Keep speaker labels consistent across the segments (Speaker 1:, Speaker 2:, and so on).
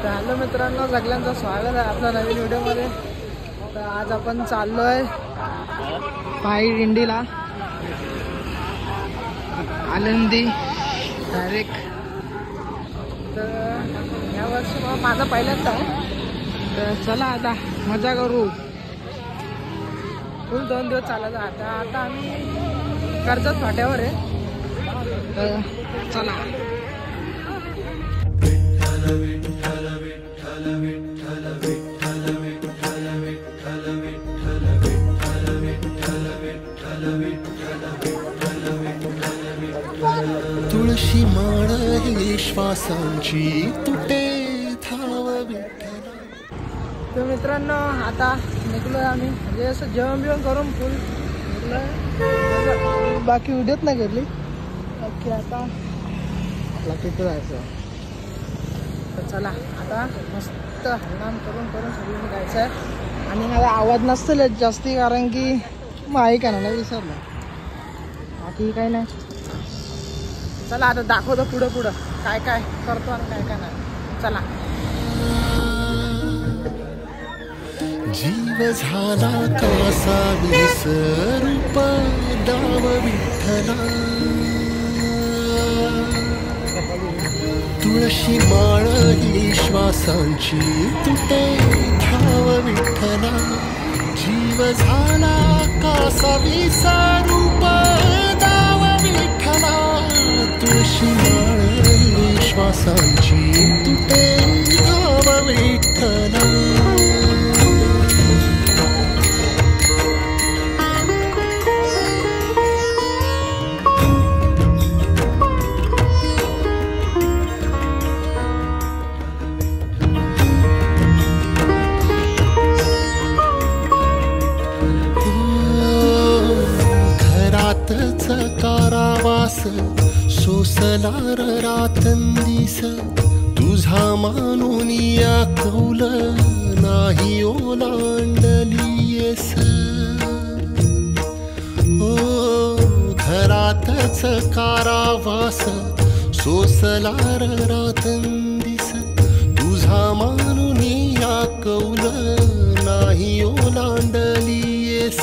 Speaker 1: Hello मित्रांनो, सगळ्यांचं स्वागत आहे आपल्या नवीन व्हिडिओमध्ये. तर आज आपण चाललो आहे पायी दिंडीला, आळंदी डायरेक्ट. तर यावर्षी माझा पहिल्यांदा आहे. तर चला आता मजा करू. फुल 2 दिवस चालायचं. आता आम्ही कर्जत फाट्यावर आहे. तर चला.
Speaker 2: तुळशी माळ ही श्वासांची तुटे धाव विठ्ठला.
Speaker 1: तर मित्रांनो, आता निघलोय आम्ही. म्हणजे असं जेवण बिवण करून फुल निघलोय. बाकी व्हिडिओत नाही घेतली. बाकी आता आपला तिथं जायचं. तर चला आता मस्त हरिनाम करून सगळीकडे जायचं आहे. आणि मला आवाज नसतील जास्ती, कारण की माहीत आहे ना, विसरलं. बाकी काही नाही. चला आता दाखवतो पुढं काय काय करतो आणि काय काय नाही. चला.
Speaker 2: जीव झाला कसा विसरूप दाव विठ्ठला. तुळशी माळ ही श्वासांची तुटे धाव विठ्ठला. जीव झाला कसा विसरूप दाव विठ्ठला. तुळशी माळ ही श्वासांची तुटे धाव विठ्ठला. कारावास सोसला रातंदिस. तुझा मानून या कौल नाही ओलांडलीयस. हो घरातच कारावास सोसला रातंदिस. तुझा मानून या कौल नाही ओलांडलीयस.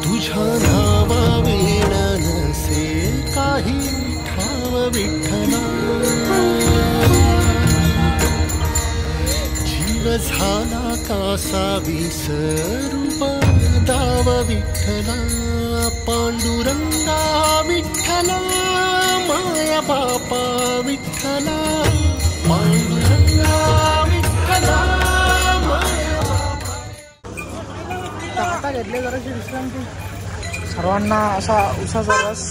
Speaker 2: तुझ्या नावा वीण नसे काही ठाव विठ्ठला. जीव झाला कासा विसरूप दाव विठ्ठला. पांडुरंगा विठ्ठला, माया बापा विठ्ठला. पांडुरंगा विठ्ठला, माया बापा.
Speaker 1: आता घेतले जराशी विश्रांती. सर्वांना असा उसाचा रस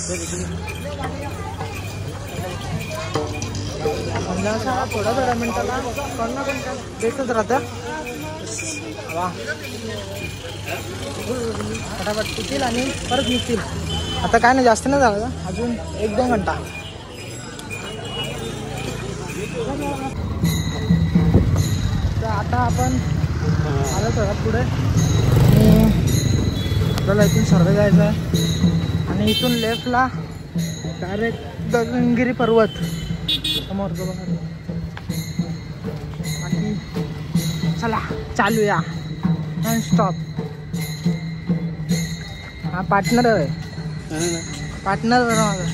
Speaker 1: म्हणजे असा थोड्या मिनिटाला कोणा कोणता देतच राहतं. फटाफट पितील आणि परत निघतील. आता काय नाही, जास्त नाही झालं, अजून 1-2 घंटा. तर आता आपण आलो सगळ्यात पुढे. आपल्याला इथून सर्वे जायचं आहे. आणि इथून लेफ्टला डायरेक्ट गगनगिरी पर्वत समोर बघा. बाकी चला चालूया नॉन स्टॉप. हा पार्टनर आहे, पार्टनर बरं माझा.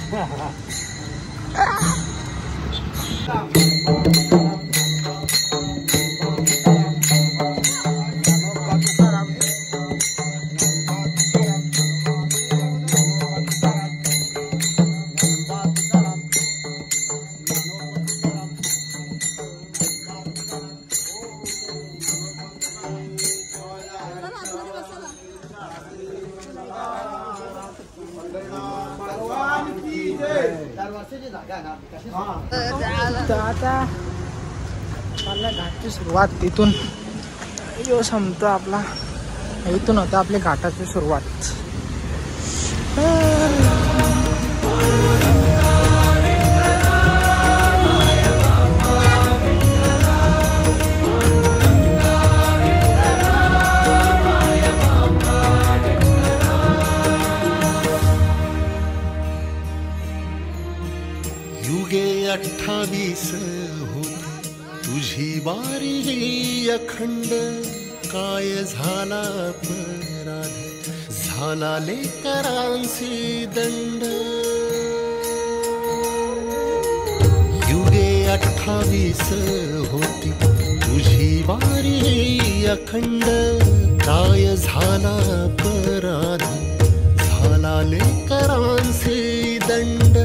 Speaker 1: आता आपल्या घाटची सुरुवात तिथून संपतो आपला. इथून होतं आपल्या घाटाची सुरुवात.
Speaker 2: युगे 28 होती तुझी वारी अखंड काय झाला अपराध झाला लेकरांचे दंड युगे 28 होती तुझी वारी अखंड काय झाला अपराध झाला लेकरांचे दंड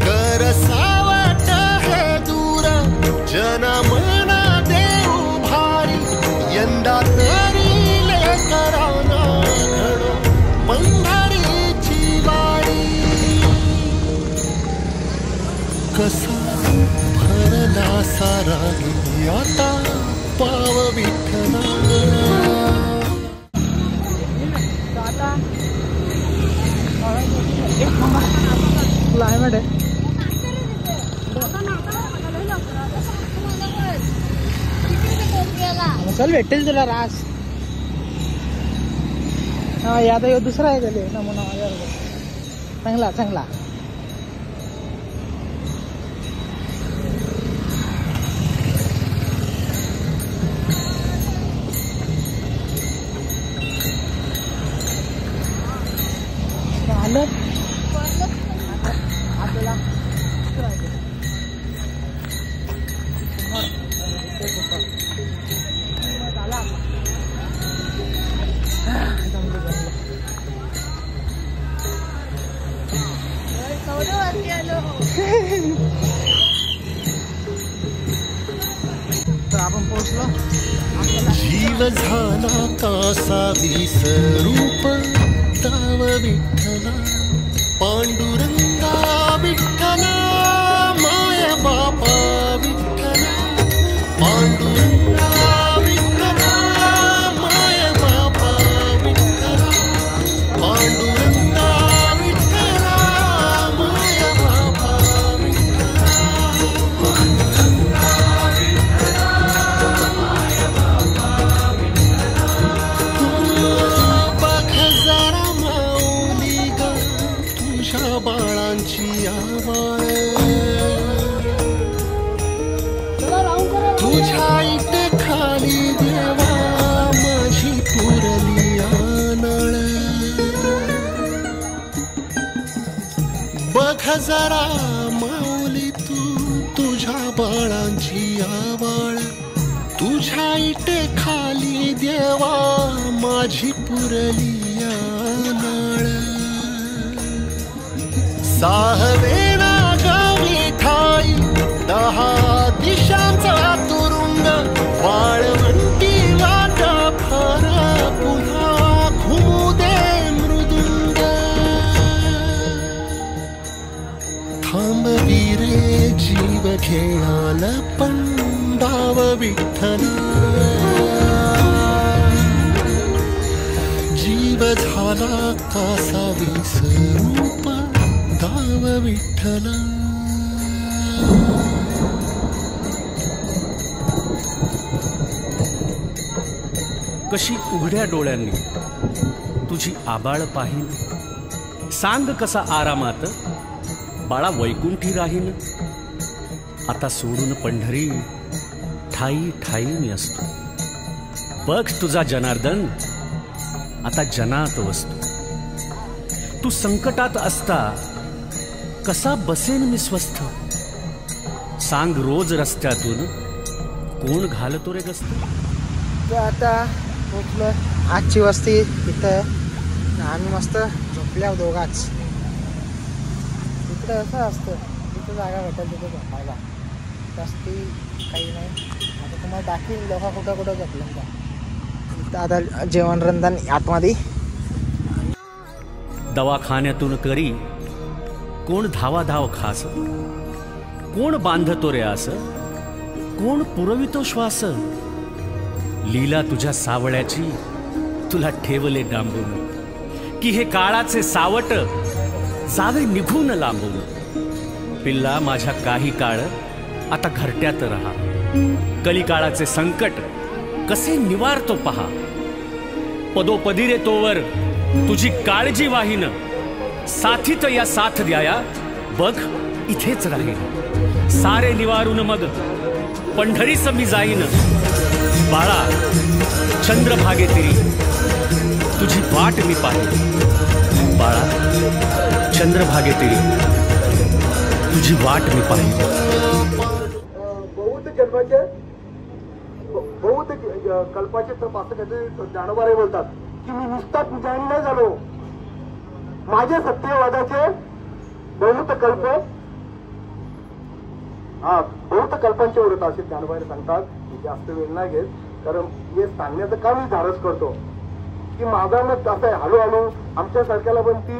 Speaker 2: कर सावट हे दूर जनमना देऊ भारी यंदा तरी लेकरांना घडो पंढरीची वारी कसा भरला सारा आता पाव विठ्ठला
Speaker 1: क्लायमेट आहे चल भेटेल तुला रास हा आता ह्यो दुसरा आहे त्याला नमुना चांगला चांगला आलं आपल्याला तर आपण पोहोचलो
Speaker 2: जीव झाला कासा विसरूप ताव विठ्ठला पांडुरंगा विठ्ठला माया बापा विठ्ठला पांडुरंगा विठ्ठला माया बापा विठ्ठला पांडुरंगा विठ्ठला माया बापा विठ्ठला बघ जरा माऊली ग तुझ्या बाळांची आवाळ तुझ्या इथे खाली देवा माझी पुरली आनळ बघ जरा माऊली तू तुझ्या बाळांची आवाळ तुझ्या इथे खाली देवा माझी पुरली आनळ साहवेना गावी ठाई 10 दिशांचा तुरुंग वाळवंटी वाटा फार पुन्हा घुमू दे मृदुंग थांबवी रे जीव घेणाला पंडाव विठ्ठला जीव झाला कासा विसरूप दाव विठ्ठला
Speaker 3: कशी उघड्या डोळ्यांनी तुझी आबाळ पाहीन सांग कसा आरामात बाळा वैकुंठी राहीन आता सोडून पंढरी ठाई ठाई मी असतो बघ तुझा जनार्दन आता जनात वसतो तू संकटात असता कसा बसेन मी स्वस्थ सांग रोज रस्त्यातून कोण घालतो रे गस्त
Speaker 1: आता पोचलो आजची वस्ती इथं आम्ही मस्त झोपल्या दोघाच इकडे असं असतं तिथं जागा भेटेल तिथे झोपायला जास्ती काही नाही आता तुम्हाला दाखवीन लोक कुठं कुठं झोपलं का इथं आता जेवण रंधन आतमध्ये
Speaker 3: दवाखान्यातून करी कोण धावाधाव खास कोण बांधतो रे आस कोण पुरवितो श्वास लीला तुझ्या सावळ्याची तुला ठेवले डांबून की हे काळाचे सावट जावे निघून लांबून पिल्ला माझ्या काही काळ आता घरट्यात रहा कलिकाळाचे संकट कसे निवारतो पहा पदोपदी रे तोवर तुझी काळजी वाहीन साथीत या साथ द्याया बघ इथेच राहील सारे निवारून मग पंढरीस मी जाईन बाळा चंद्रभागे तिरी तुझी वाट मी पाहिन बाळा चंद्रभागे तिरी तुझी वाट मी पाहिन
Speaker 4: बहुत जन्माचे बहुत कल्पाचे तपास ज्ञानोबारे बोलतात की मी नुसताच ज्ञानी नाही झालो माझे सत्यवादाचे बहुत कल्प बहुत कल्पांचे उरत असे ज्ञानोबारे सांगतात. जास्त वेळ नाही घेत कारण हे सांगण्याचं काम मी धाडस करतो की माझा मत असं आहे हळूहळू आमच्या सारख्याला पण ती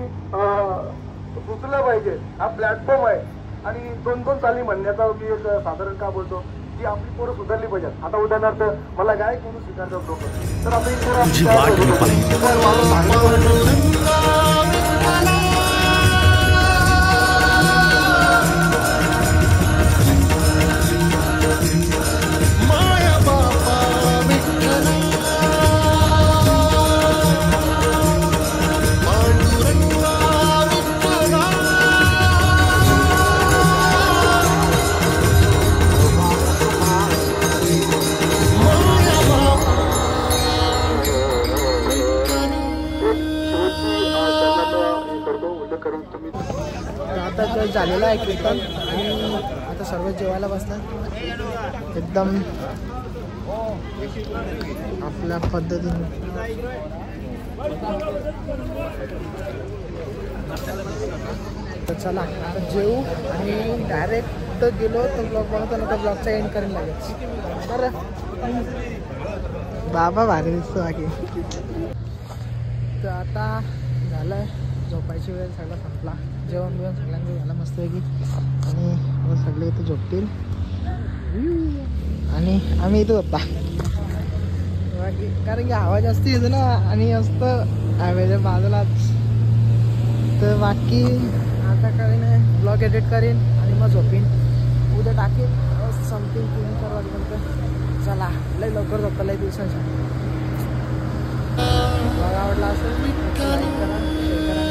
Speaker 4: सुचलं पाहिजे. हा प्लॅटफॉर्म आहे आणि 2-2 चाली म्हणण्याचा मी एक साधारण का बोलतो की आपली पोरं सुधारली पाहिजेत. आता उदाहरणार्थ मला गायक म्हणून स्वीकारतात लोक तर आता ही
Speaker 2: माया बापा विठ्ठला पांडुरंगा विठ्ठला
Speaker 1: आता तर झालेलं आहे कीर्तन आणि आता सर्व जेवायला बसणार एकदम आपल्या पद्धतीने. तर चला आता जेवू आणि डायरेक्ट गेलो तर ब्लॉग बनवतो ना तर ब्लॉगचा एंड करेल लागेल. बरं बाबा भारी दिसतो बाकी. तर आता झालं झोपायची वेळ सगळा संपला जेवण बिवण सगळ्यांचं झालं मस्तपैकी आणि मग सगळे इथे झोपतील आणि आम्ही इथं होता बाकी कारण की हवा जास्त येतो ना आणि असतं हवेच्या बाजूलाच. तर बाकी आता काही नाही ब्लॉग एडिट करीन आणि मग झोपीन उद्या टाकेन समथिंग 3-4 वाजेपर्यंत. चला लई लवकर झोपता लई दिवसांच्या. ब्लॉग आवडला असेल लाईक करा शेअर करा